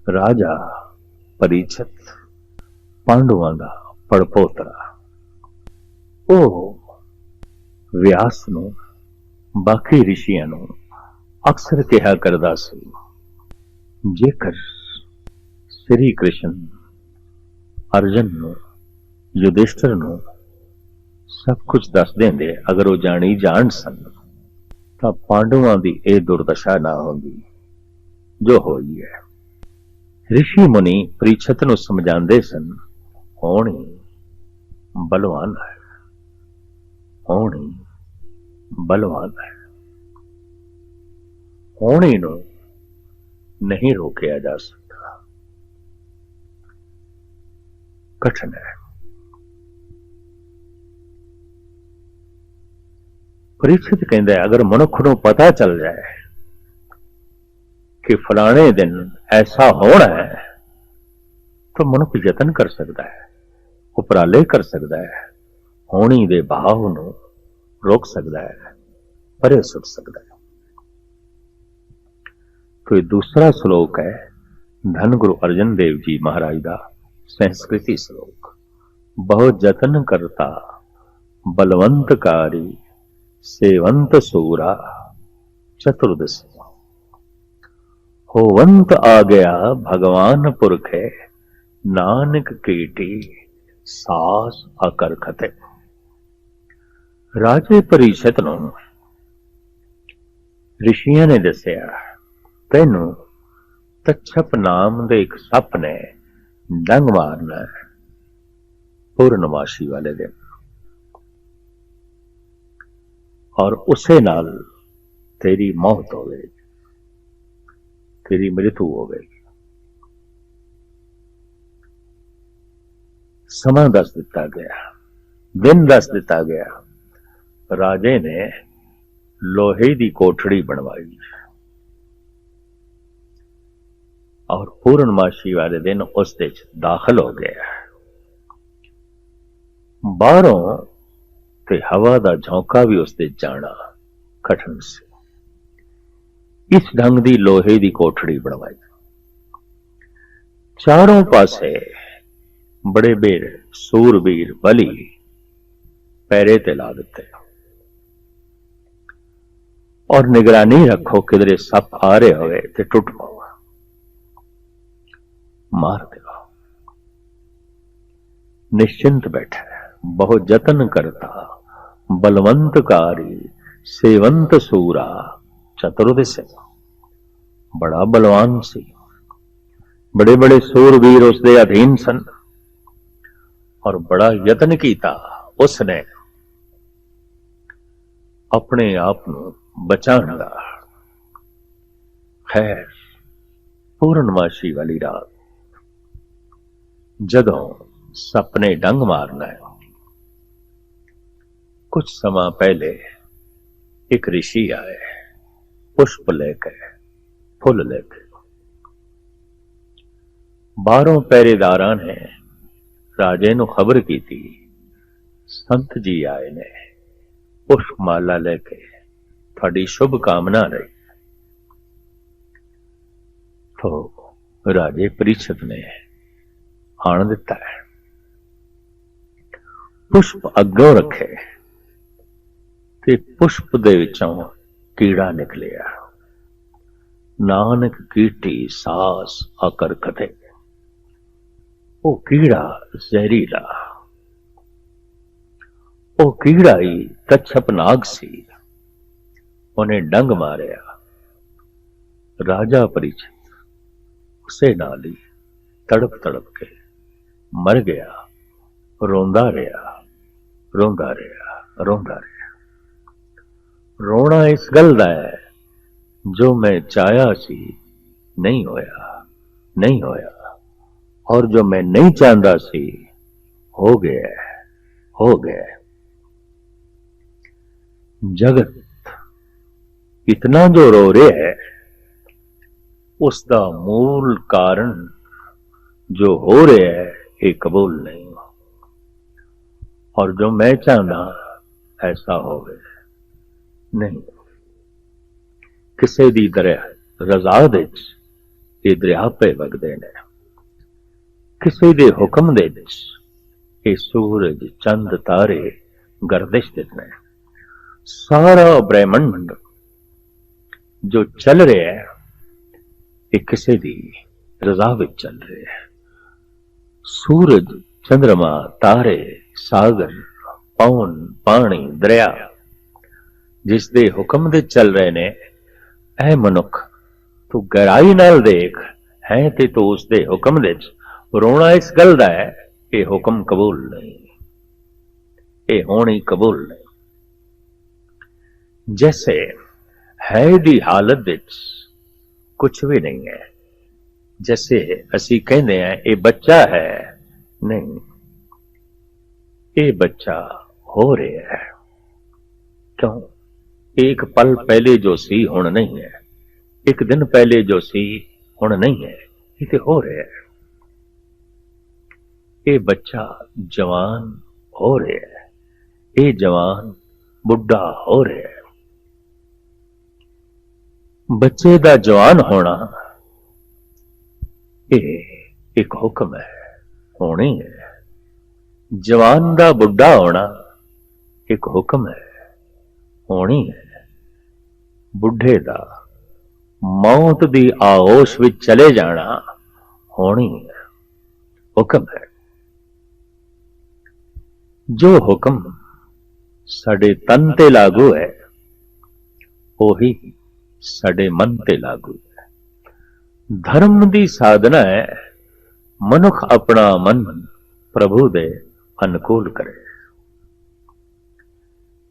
राजा परीक्षित पांडुआं दा पड़पोतरा ਉਹ ਵਿਆਸ ਨੂੰ ਬਾਕੀ ਰਿਸ਼ੀਆਂ ਨੂੰ ਅਕਸਰ ਕਿਹਾ ਕਰਦਾ ਸੀ, ਜੇਕਰ ਸ੍ਰੀ ਕ੍ਰਿਸ਼ਨ ਅਰਜਨ ਨੂੰ ਯੁਧਿਸ਼ਠਰ ਨੂੰ ਸਭ ਕੁਝ ਦੱਸ ਦਿੰਦੇ, ਅਗਰ ਉਹ ਜਾਣੀ ਜਾਣ ਸਨ ਤਾਂ ਪਾਂਡਵਾਂ ਦੀ ਇਹ ਦੁਰਦਸ਼ਾ ਨਾ ਹੁੰਦੀ ਜੋ ਹੋਈ ਹੈ। ਰਿਸ਼ੀ ਮੁਨੀ ਪ੍ਰੀਛਤ ਨੂੰ ਸਮਝਾਉਂਦੇ ਸਨ, ਹੋਣੀ ਬਲਵਾਨ ਹੈ, ਹੋਣੀ ਬਲਵਾਨ ਹੈ, ਹੋਣੀ ਨੂੰ ਨਹੀਂ ਰੋਕਿਆ ਜਾ ਸਕਦਾ, ਕਠਿਨ ਹੈ। ਪ੍ਰੀਛਿਤ ਕਹਿੰਦਾ, ਅਗਰ ਮਨੁੱਖ ਨੂੰ ਪਤਾ ਚੱਲ ਜਾਏ ਕਿ ਫਲਾਣੇ ਦਿਨ ਐਸਾ ਹੋਣਾ ਹੈ ਤਾਂ ਮਨੁੱਖ ਯਤਨ ਕਰ ਸਕਦਾ ਹੈ, ਉਪਰਾਲੇ ਕਰ ਸਕਦਾ ਹੈ, ਹੋਣੀ ਦੇ ਬਹਾਵ ਨੂੰ ਰੋਕ ਸਕਦਾ ਹੈ, ਪਰੇ ਸੁੱਟ ਸਕਦਾ ਹੈ। ਕੋਈ ਦੂਸਰਾ ਸ਼ਲੋਕ ਹੈ ਧੰਨ ਗੁਰੂ ਅਰਜਨ ਦੇਵ ਜੀ ਮਹਾਰਾਜ ਦਾ ਸੰਸਕ੍ਰਿਤੀ ਸ਼ਲੋਕ, ਬਹੁਤ ਯਤਨ ਕਰਤਾ ਬਲਵੰਤਕਾਰੀ सेवंत सूरा चतुर्दशी, होवंत आ गया भगवान पुरखे, नानक कीटी सास अकरखते। राजे परीक्षित नूं ऋषियां ने दसिया, तैनू तक्षप नाम दे एक सप ने डंग मारना है पूर्णमासी वाले दिन, और उसे नाल तेरी मौत हो गई, तेरी मृत्यु हो गई। समा दस दिता गया, दिन दस दिता गया। राजे ने लोहे की कोठड़ी बनवाई और पूर्णमासी वाले दिन उस दे दाखिल हो गया। बाहरों ते हवा दा झोंका भी उसदे जाना कठिन से। इस ढंग दी लोहे दी कोठड़ी बनवाई, चारों पासे बड़े बेर सूरबीर बली पैरे ते ला दिते और निगरानी रखो किधरे सप आ रहे होवे ते टुट पाओ, मार दो। निश्चिंत बैठा, बहुत जतन करता बलवंतकारी सेवंत सूरा चतुर्दशी, बड़ा बलवान सी, बड़े बड़े सूरवीर उसके अधीन सन और बड़ा यतन किया उसने अपने आप को बचाने का। खैर पूर्णमासी वाली रात जदों सपने डंग मारना है, कुछ समय पहले एक ऋषि आए पुष्प लेके, फुल लेके। बाहरों पहरेदारां ने राजे नूं खबर की थी, संत जी आए ने पुष्प माला लेके, थोड़ी शुभ कामना रही। तो राजे परीक्षित ने आण दिता है, पुष्प अग्गों रखे ते पुष्प दे विचों कीड़ा निकलिया, नानक कीटी सास अकरखते। वो कीड़ा जहरीला, वो कीड़ा ही कच्छप नाग सी, उन्हें डंग मारिया। राजा परीक्षित उसे नाल ही तड़प तड़प के मर गया, रोंदा रहा, रोंदा रहा, रोंदा रहा। रोना इस गल दा है, जो मैं चाहया सी नहीं होया, नहीं होया, और जो मैं नहीं चाहता सी हो गया, हो गया। जगत इतना जो रो रहा है, उसका मूल कारण जो हो रहा है ये कबूल नहीं, और जो मैं चाहता ऐसा हो गया नहीं। किसी दी दरिया रजा दे ये दरिया पे वगदे ने। किसी दे हुक्म दे विच ये सूरज चंद तारे गर्दिश दे ने। सारा ब्रह्मंड जो चल रहा है ये किसी दी रजा विच चल रहा है। सूरज चंद्रमा तारे सागर पवन पानी दरिया जिस दे हुक्म दे चल रहे ने। ऐ मनुख तू गहराई नाल देख है ते तू उस दे हुक्म दे रोना इस गल दा है ये हुक्म कबूल नहीं, ये होनी कबूल नहीं। जैसे है दी हालत विच कुछ भी नहीं है, जैसे असी कहते हैं ये बच्चा है, नहीं, ये बच्चा हो रहा है। क्यों? एक पल पहले जो सी हुण नहीं है, एक दिन पहले जो सी हुण नहीं है, ये तो हो रहा है। ये बच्चा जवान हो रहा है, ये जवान बुढ़ा हो रहा है। बच्चे दा जवान होना ये एक हुक्म है, होनी है। जवान दा बुढ़ा होना एक हुक्म है, होनी है। बुढ़े दा मौत दी आगोश विच चले जाना होनी है, हुक्म है। जो हुक्म साडे तन ते लागू है ओही साडे मन ते लागू है। धर्म दी साधना है मनुख अपना मन प्रभु दे अनुकूल करे,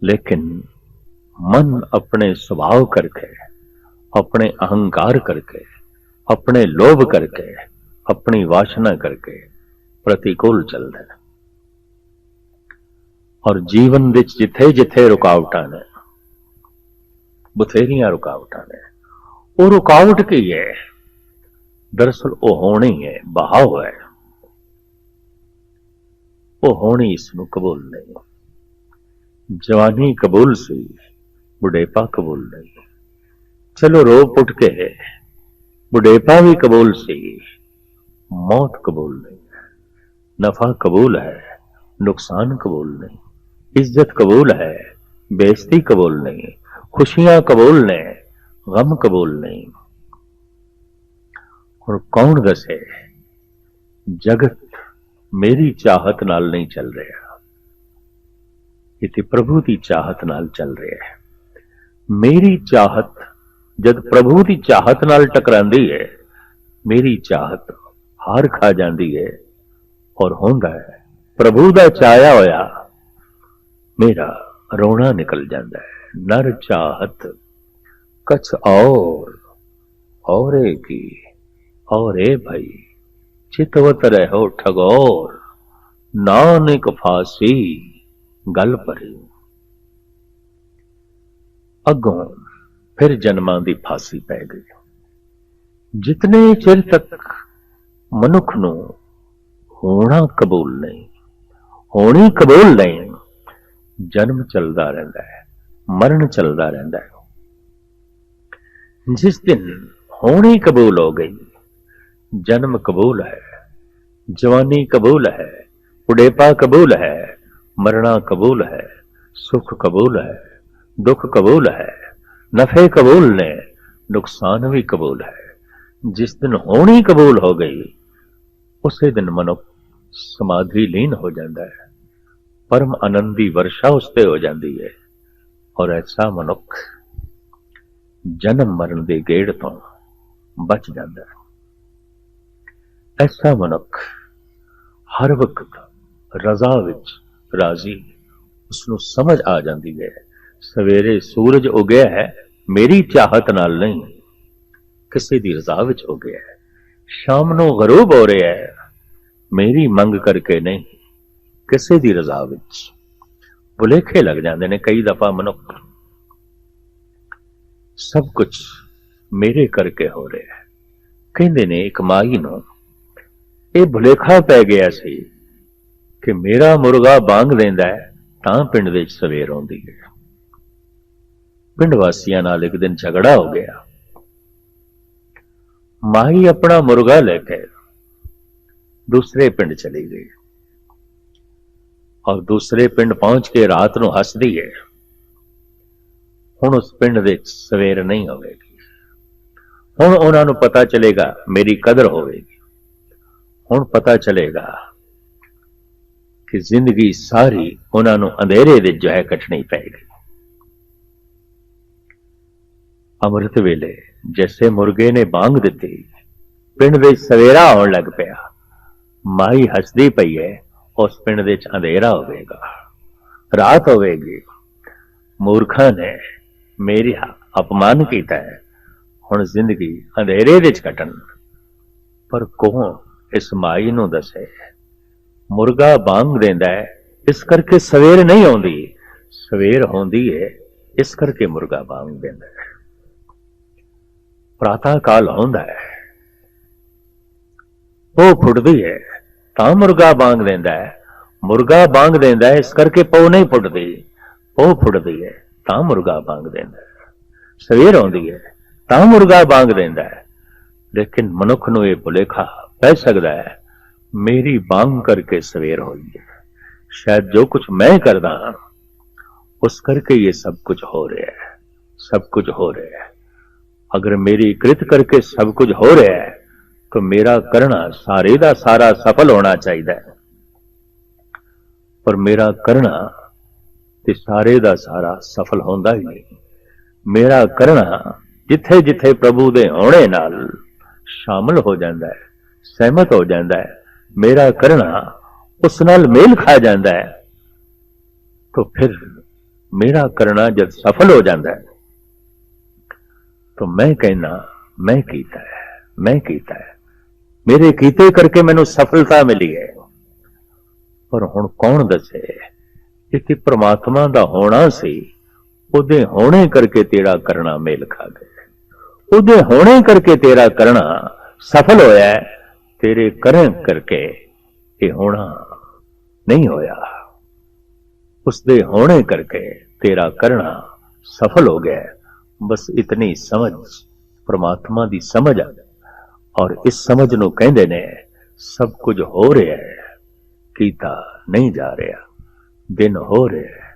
लेकिन मन अपने स्वभाव करके, अपने अहंकार करके, अपने लोभ करके, अपनी वासना करके प्रतिकूल चलता है। और जीवन विच जिथे जिथे रुकावटां ने, बथेरियां रुकावटां ने, वो रुकावट की है, दरअसल वो होनी है, बहाव है। वो होनी इसनूं कबूल नहीं। जवानी कबूल सी, बुढ़ेपा कबूल नहीं। चलो रो पुट के बुढ़ेपा भी कबूल सी, मौत कबूल नहीं। नफा कबूल है, नुकसान कबूल नहीं। इज्जत कबूल है, बेइज्जती कबूल नहीं। खुशियां कबूल ने, गम कबूल नहीं। और कौन दसे जगत मेरी चाहत नाल नहीं चल रहा, इति प्रभु की चाहत नाल चल रहा है। मेरी चाहत जब प्रभु की चाहत नाल टकरांदी है, मेरी चाहत हार खा जाती है और होंदा है प्रभु दा चाया होया मेरा रोना निकल जाता है। नर चाहत कछ और की और ए भाई चितवत रहो ठगोर, नानक फांसी गल परी। अगों फिर जन्मां दी फांसी पै गई। जितने चिर तक मनुख नूं होना कबूल नहीं, होनी कबूल नहीं, जन्म चलता रहता है, मरण चलता रहता है। जिस दिन होनी कबूल हो गई, जन्म कबूल है, जवानी कबूल है, बुढ़ेपा कबूल है, मरना कबूल है, सुख कबूल है, दुख कबूल है, नफे कबूल ने, नुकसान भी कबूल है। जिस दिन होनी कबूल हो गई, उसी दिन मनुख समाधि लीन हो जाता है, परम आनंद की वर्षा उसते हो जाती है। और ऐसा मनुख जन्म मरण के गेड़ तो बच जाता है। ऐसा मनुख हर वक्त रजा विच राजी, उसनूं समझ आ जाती है सवेरे सूरज उगया है मेरी चाहत नाल नहीं, किसी दी रजा विच हो गया है। शाम नूं गरूब हो रहा है मेरी मंग करके नहीं, किसी दी रजा विच। भुलेखे लग जाते हैं कई दफा मनुख, सब कुछ मेरे करके हो रहा है। कहते ने एक माई नूं ये भुलेखा पै गया सी कि मेरा मुर्गा बांग देंदा है तां पिंड विच सवेर आउंदी है। पिंड वासियां नाल एक दिन झगड़ा हो गया। माही अपना मुर्गा लेकर दूसरे पिंड चली गई और दूसरे पिंड पहुंच के रात ਨੂੰ हसदी है। ਹੁਣ ਉਸ ਪਿੰਡ ਵਿੱਚ ਸਵੇਰ ਨਹੀਂ ਹੋਵੇਗੀ। ਹੁਣ ਉਹਨਾਂ ਨੂੰ ਪਤਾ ਚੱਲੇਗਾ ਮੇਰੀ ਕਦਰ ਹੋਵੇਗੀ। ਹੁਣ ਪਤਾ ਚੱਲੇਗਾ ਕਿ ਜ਼ਿੰਦਗੀ ਸਾਰੀ ਉਹਨਾਂ ਨੂੰ ਅੰਧੇਰੇ ਵਿੱਚ ਜੋ ਹੈ ਕੱਟਣੀ ਪਏਗੀ। ਅੰਮ੍ਰਿਤ ਵੇਲੇ ਜੈਸੇ ਮੁਰਗੇ ਨੇ ਬਾਂਗ ਦਿੱਤੀ, ਪਿੰਡ ਵਿੱਚ ਸਵੇਰਾ ਆਉਣ ਲੱਗ ਪਿਆ। ਮਾਈ ਹੱਸਦੀ ਪਈ ਹੈ, ਉਸ ਪਿੰਡ ਵਿੱਚ ਅੰਧੇਰਾ ਹੋਵੇਗਾ, ਰਾਤ ਹੋਵੇਗੀ। ਮੂਰਖਾਂ ਨੇ ਮੇਰੀ ਅਪਮਾਨ ਕੀਤਾ ਹੈ, ਹੁਣ ਜ਼ਿੰਦਗੀ ਅੰਧੇਰੇ ਵਿੱਚ ਕੱਟਣ। ਪਰ ਕੌਣ ਇਸ ਮਾਈ ਨੂੰ ਦੱਸੇ? ਮੁਰਗਾ ਬਾਂਗ ਦਿੰਦਾ ਹੈ, ਇਸ ਕਰਕੇ ਸਵੇਰ ਨਹੀਂ ਆਉਂਦੀ। ਸਵੇਰ ਹੁੰਦੀ ਹੈ, ਇਸ ਕਰਕੇ ਮੁਰਗਾ ਬਾਂਗ ਦਿੰਦਾ ਹੈ। ਪ੍ਰਾਤਾ ਕਾਲ ਆਉਂਦਾ ਹੈ, ਉਹ ਫੁੱਟਦੀ ਹੈ ਤਾਂ ਮੁਰਗਾ ਬਾਂਗ ਦਿੰਦਾ ਹੈ। ਮੁਰਗਾ ਬਾਂਗ ਦਿੰਦਾ ਹੈ, ਇਸ ਕਰਕੇ ਪਉ ਨਹੀਂ ਫੁੱਟਦੀ। ਪਉ ਫੁੱਟਦੀ ਹੈ ਤਾਂ ਮੁਰਗਾ ਬਾਂਗ ਦਿੰਦਾ ਹੈ। ਸਵੇਰ ਆਉਂਦੀ ਹੈ ਤਾਂ ਮੁਰਗਾ ਬਾਂਗ ਦਿੰਦਾ ਹੈ। ਲੇਕਿਨ ਮਨੁੱਖ ਨੂੰ ਇਹ ਭੁਲੇਖਾ ਪੈ ਸਕਦਾ ਹੈ ਮੇਰੀ ਬਾਂਗ ਕਰਕੇ ਸਵੇਰ ਹੋਈ ਹੈ। ਸ਼ਾਇਦ ਜੋ ਕੁਝ ਮੈਂ ਕਰਦਾ ਹਾਂ ਉਸ ਕਰਕੇ ਇਹ ਸਭ ਕੁਝ ਹੋ ਰਿਹਾ ਹੈ। ਸਭ ਕੁਝ ਹੋ ਰਿਹਾ ਹੈ। ਅਗਰ ਮੇਰੀ ਕ੍ਰਿਤ ਕਰਕੇ ਸਭ ਕੁਝ ਹੋ ਰਿਹਾ ਹੈ तो मेरा करना सारे का सारा सफल होना चाहिए। पर मेरा करना ते सारे का सारा सफल होंदा ही नहीं। मेरा करना जिथे जिथे प्रभु दे होने नाल शामिल हो जाता है, सहमत हो जाता है, मेरा करना उस नाल मेल खा जाता है, तो फिर मेरा करना जब सफल हो जाता है तो मैं कहना मैं कीता है, मैं कीता है, मेरे कीते करके मैनू सफलता मिली है। पर हुण कौन दसे कि परमात्मा दा होना सी, उहदे होने करके तेरा करना मेल खा गया, उहदे होने करके तेरा करना सफल होया है, तेरे करन करके ये होना नहीं होया। उसदे होने करके तेरा करना सफल हो गया। बस इतनी समझ परमात्मा दी समझ आ। और इस समझ नूं कहंदे ने सब कुछ हो रहा है, कीता नहीं जा रहा। दिन हो रहे है,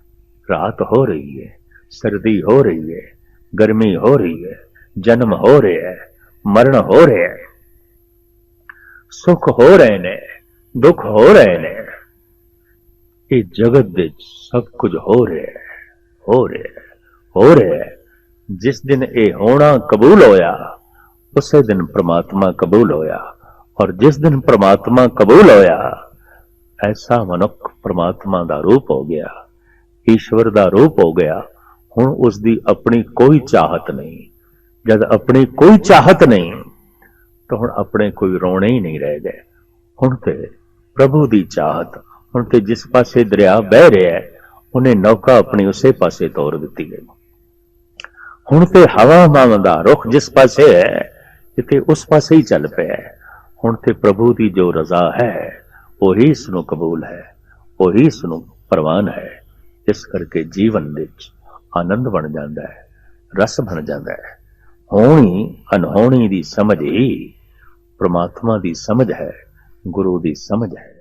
रात हो रही है, सर्दी हो रही है, गर्मी हो रही है, जन्म हो रहे है, मरण हो रहे है, सुख हो रहे ने, दुख हो रहे ने। ये जगत विच सब कुछ हो रहा है, हो रहा है, हो रहा है। जिस दिन ये होना कबूल होया उसे दिन परमात्मा कबूल होया। और जिस दिन परमात्मा कबूल होया ऐसा मनुख परमात्मा दा रूप हो गया, ईश्वर दा रूप हो गया। हुण उसदी अपनी कोई चाहत नहीं। जब अपनी कोई चाहत नहीं तो हुण अपने कोई रोने ही नहीं रह गए। हुण ते प्रभु दी चाहत, हुण ते जिस पासे दरिया बह रहा है उन्हें नौका अपनी उसे पासे तोड़ दी गई। हुण ते हवामान दा रुख जिस पासे है इते उस पासे ही चल पाया है। हुण ते प्रभु की जो रजा है वही इसनूं कबूल है, वही इसनूं प्रवान है। इस करके जीवन विच आनंद बन जाता है, रस बन जाता है। होनी अनहोनी दी समझ ही परमात्मा दी समझ है, गुरु दी समझ है।